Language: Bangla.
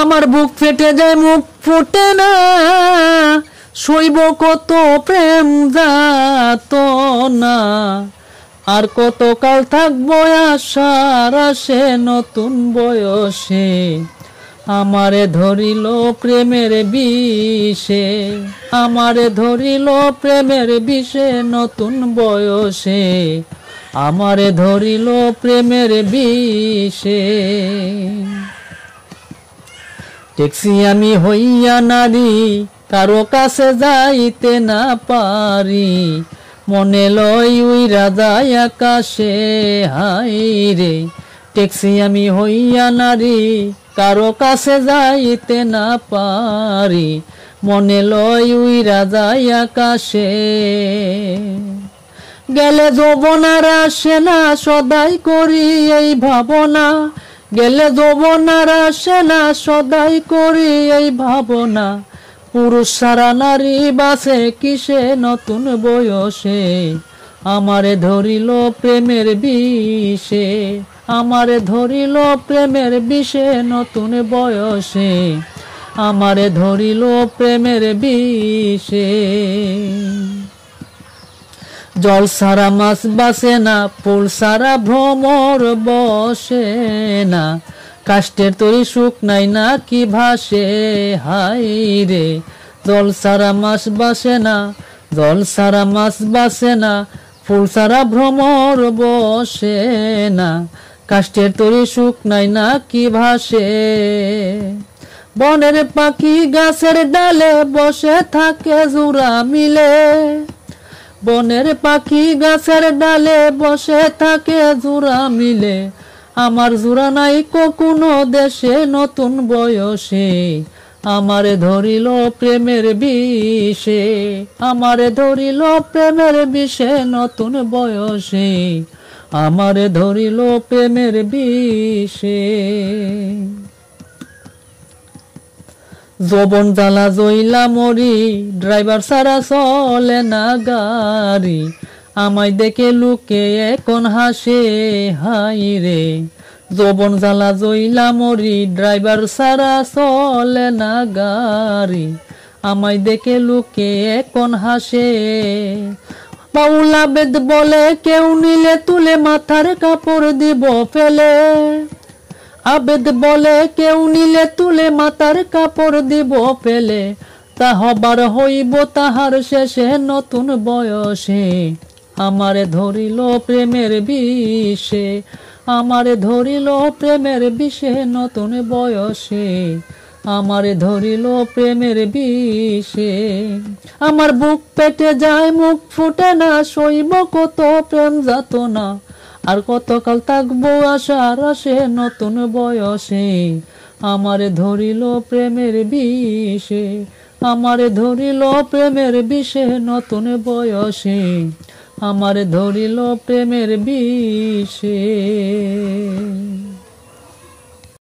আমার বুক ফেটে যায় মুখ ফুটে না, সইব কত প্রেম যাতনা, আর কতকাল থাকবো আশার আসে নতুন বয়সে, আমারে ধরিল প্রেমের বিষে, আমারে ধরিল প্রেমের বিষে নতুন বয়সে, আমারে ধরিল প্রেমের বিষে। ট্যাক্সি আমি হইয়া নারী, কারো কাছে যাইতে না পারি, মনে লয় উইরা যায় আকাশে, হাই রে। ট্যাক্সি আমি হইয়া নারী, কারো কাছে যাইতে না পারি, মনে লয় উইরা যায় আকাশে। গেলে যৌবনার আসে না, সদাই করি এই ভাবনা, গেলে যৌবনার আসে না, সদাই করি এই ভাবনা, পুরুষ সারা নারী বাসে কিসে নতুন বয়সে, আমারে ধরিল প্রেমের বিষে, আমারে ধরিল প্রেমের বিষে নতুন বয়সে, আমারে ধরিল প্রেমের বিষে। জল সারা মাছ বাসে না, ফুল সারা ভ্রমর বসে না, কাষ্টের তৈরি সুখ নাই না কি ভাসে, হাই রে। জল সারা মাছ বাসে না, জল সারা মাছ বাসে না, ফুল সারা ভ্রমর বসে না, কাষ্টের তৈরি সুখ নাই না কি ভাসে। বনের পাখি গাছের ডালে বসে থাকে জোড়া মিলে, বনের পাখি গাছের ডালে বসে থাকে জোড়া মিলে, আমার জোড়া নাই কোনো দেশে নতুন বয়সে, আমারে ধরিল প্রেমের বিষে, আমারে ধরিল প্রেমের বিষে নতুন বয়সে, আমারে ধরিল প্রেমের বিষে। যৌবন জ্বালা জইলা মরি, ড্রাইভার ছাড়া চলে না গাড়ি, আমায় দেখে লুকে এখন হাসে, হাই রে। যৌবন জ্বালা জইলা মরি, ড্রাইভার ছাড়া চলে না গাড়ি, আমায় দেখে লুকে এখন হাসে। বাউলা বেদ বলে কেউ নিলে তুলে মাথার কাপড় দিব ফেলে, আবেদ বলে কেউ নিলে তুলে মাথার কাপড় দিব ফেলে, তা হবার হইব তাহার শেষে নতুন বয়সে, আমারে ধরিল প্রেমের বিষে, আমারে ধরিল প্রেমের বিষে নতুন বয়সে, আমারে ধরিল প্রেমের বিষে। আমার বুক পেটে যায় মুখ ফুটে না, সইব কত প্রেম যাতনা, আর কতকাল থাকবো আশার আসে নতুন বয়সে, আমারে ধরিল প্রেমের বিষে, আমারে ধরিল প্রেমের বিষে নতুন বয়সে, আমারে ধরিল প্রেমের বিষে।